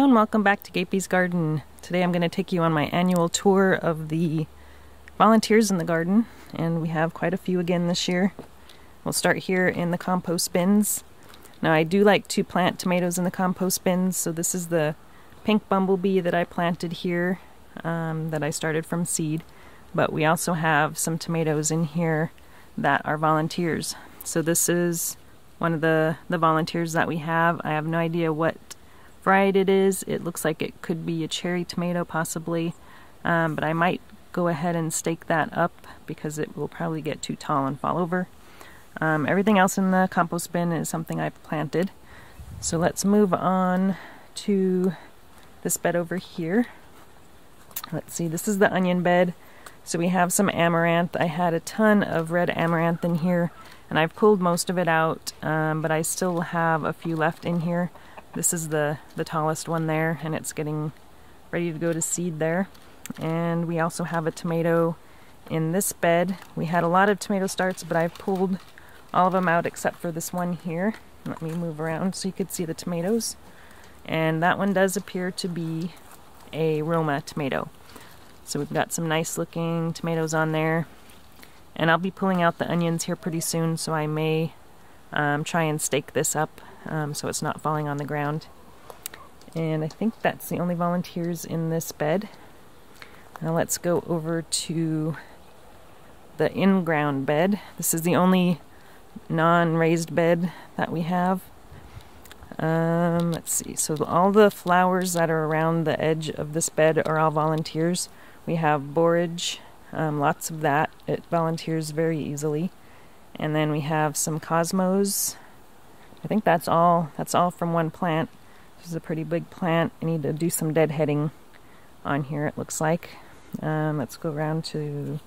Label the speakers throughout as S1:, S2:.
S1: and welcome back to Gapey's Garden. Today I'm going to take you on my annual tour of the volunteers in the garden, and we have quite a few again this year. We'll start here in the compost bins. Now I do like to plant tomatoes in the compost bins, so this is the pink bumblebee that I planted here, that I started from seed, but we also have some tomatoes in here that are volunteers. So this is one of the volunteers that we have. I have no idea what variety it is. It looks like it could be a cherry tomato possibly, but I might go ahead and stake that up because it will probably get too tall and fall over. Everything else in the compost bin is something I've planted. So let's move on to this bed over here. Let's see, this is the onion bed. So we have some amaranth. I had a ton of red amaranth in here and I've pulled most of it out, but I still have a few left in here. This is the tallest one there, and it's getting ready to go to seed there. And we also have a tomato in this bed. We had a lot of tomato starts, but I've pulled all of them out except for this one here. Let me move around so you could see the tomatoes. And that one does appear to be a Roma tomato. So we've got some nice looking tomatoes on there. And I'll be pulling out the onions here pretty soon, so I may try and stake this up so it's not falling on the ground. And I think that's the only volunteers in this bed. Now let's go over to the in-ground bed. This is the only non-raised bed that we have. Let's see, so all the flowers that are around the edge of this bed are all volunteers. We have borage, lots of that. It volunteers very easily. And then we have some cosmos. I think that's all from one plant. This is a pretty big plant. I need to do some deadheading on here, it looks like. Let's go around to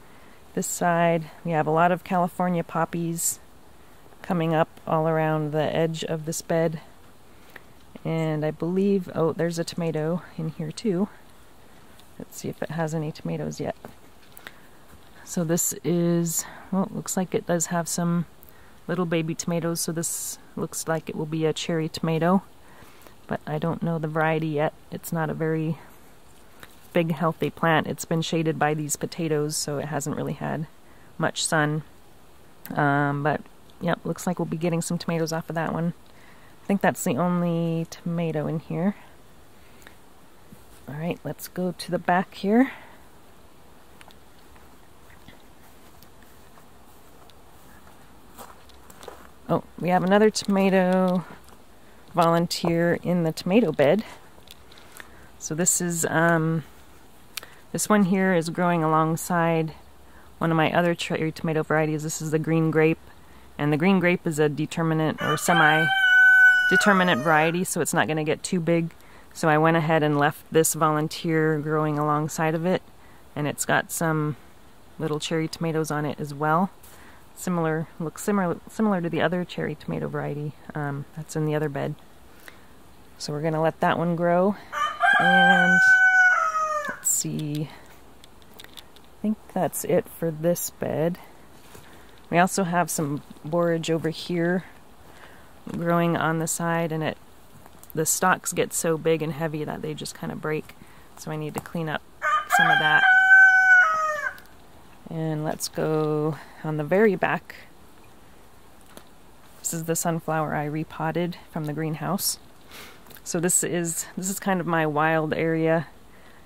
S1: this side. We have a lot of California poppies coming up all around the edge of this bed. And I believe, oh, there's a tomato in here too. Let's see if it has any tomatoes yet. So this is, well, it looks like it does have some little baby tomatoes, so this looks like it will be a cherry tomato, but I don't know the variety yet. It's not a very big healthy plant. It's been shaded by these potatoes, so it hasn't really had much sun. But yep, looks like we'll be getting some tomatoes off of that one. I think that's the only tomato in here. Alright, let's go to the back here. Oh, we have another tomato volunteer in the tomato bed. So this is, this one here is growing alongside one of my other cherry tomato varieties. This is the green grape, and the green grape is a determinate or semi-determinate variety, so it's not going to get too big. So I went ahead and left this volunteer growing alongside of it, and it's got some little cherry tomatoes on it as well. Looks similar to the other cherry tomato variety that's in the other bed. So we're going to let that one grow. And let's see, I think that's it for this bed. We also have some borage over here growing on the side, and the stalks get so big and heavy that they just kind of break. So I need to clean up some of that. And let's go on the very back. This is the sunflower I repotted from the greenhouse. So this is kind of my wild area.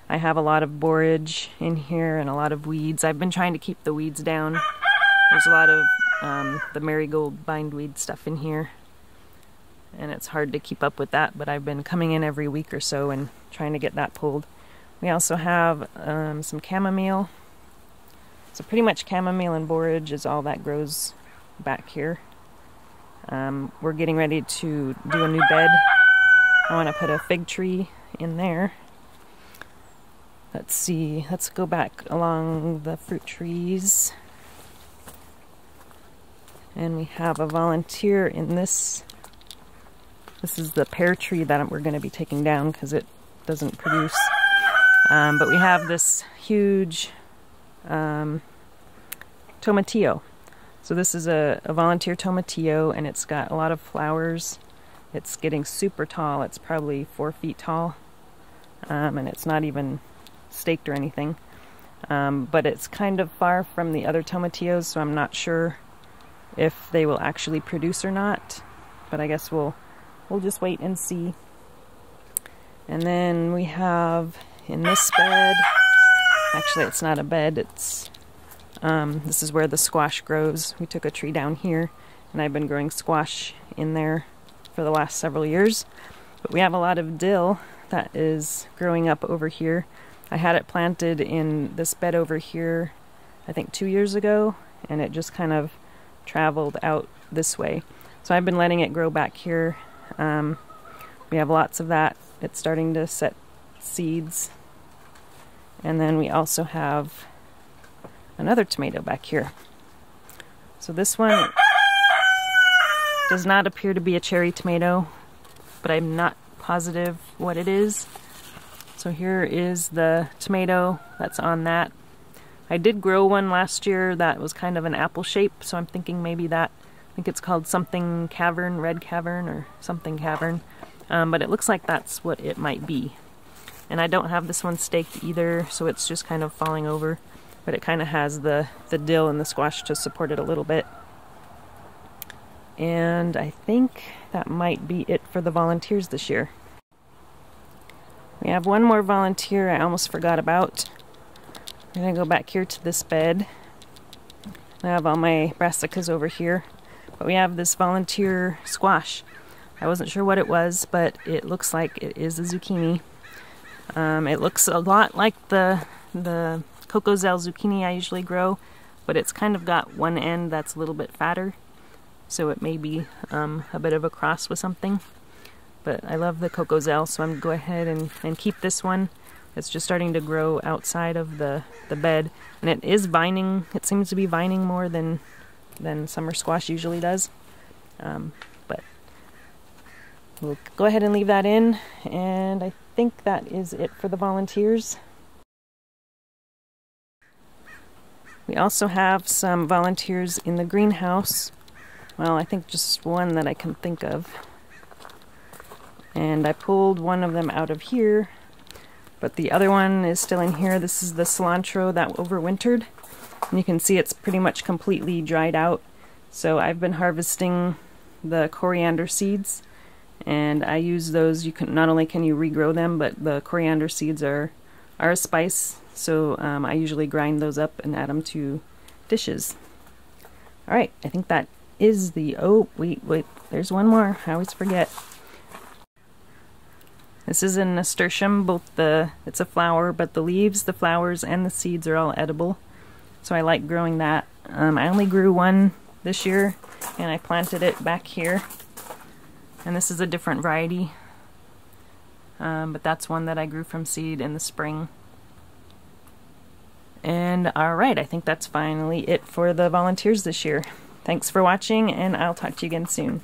S1: I have a lot of borage in here and a lot of weeds. I've been trying to keep the weeds down. There's a lot of the marigold bindweed stuff in here, and it's hard to keep up with that, but I've been coming in every week or so and trying to get that pulled. We also have some chamomile. So pretty much chamomile and borage is all that grows back here. We're getting ready to do a new bed. I want to put a fig tree in there. Let's see, let's go back along the fruit trees. And we have a volunteer in this. This is the pear tree that we're going to be taking down because it doesn't produce. But we have this huge tomatillo. So this is a volunteer tomatillo, and it's got a lot of flowers. It's getting super tall. It's probably 4 feet tall. and it's not even staked or anything. But it's kind of far from the other tomatillos, so I'm not sure if they will actually produce or not. But I guess we'll just wait and see. And then we have in this bed, actually it's not a bed, it's this is where the squash grows. We took a tree down here, and I've been growing squash in there for the last several years. But we have a lot of dill that is growing up over here. I had it planted in this bed over here, I think 2 years ago, and it just kind of traveled out this way. So I've been letting it grow back here. We have lots of that. It's starting to set seeds. And then we also have another tomato back here. So this one does not appear to be a cherry tomato, but I'm not positive what it is. So here is the tomato that's on that. I did grow one last year that was kind of an apple shape, so I'm thinking maybe that, I think it's called something cavern, red cavern, or something cavern. But it looks like that's what it might be. And I don't have this one staked either, so it's just kind of falling over. But it kind of has the dill and the squash to support it a little bit. And I think that might be it for the volunteers this year. We have one more volunteer I almost forgot about. I'm going to go back here to this bed. I have all my brassicas over here. But we have this volunteer squash. I wasn't sure what it was, but it looks like it is a zucchini. It looks a lot like the Cocozelle zucchini I usually grow, but it's kind of got one end that's a little bit fatter. So it may be a bit of a cross with something. But I love the Cocozelle, so I'm going to go ahead and keep this one. It's just starting to grow outside of the bed. And it is vining. It seems to be vining more than summer squash usually does. But we'll go ahead and leave that in. And I think that is it for the volunteers. We also have some volunteers in the greenhouse. Well, I think just one that I can think of. And I pulled one of them out of here, but the other one is still in here. This is the cilantro that overwintered. And you can see it's pretty much completely dried out. So I've been harvesting the coriander seeds, and I use those. You can not only can you regrow them, but the coriander seeds are a spice. So I usually grind those up and add them to dishes. All right, I think that is the, oh, wait, there's one more. I always forget. This is a nasturtium. It's a flower, but the leaves, the flowers, and the seeds are all edible. So I like growing that. I only grew one this year, and I planted it back here. And this is a different variety. But that's one that I grew from seed in the spring. And alright, I think that's finally it for the volunteers this year. Thanks for watching, and I'll talk to you again soon.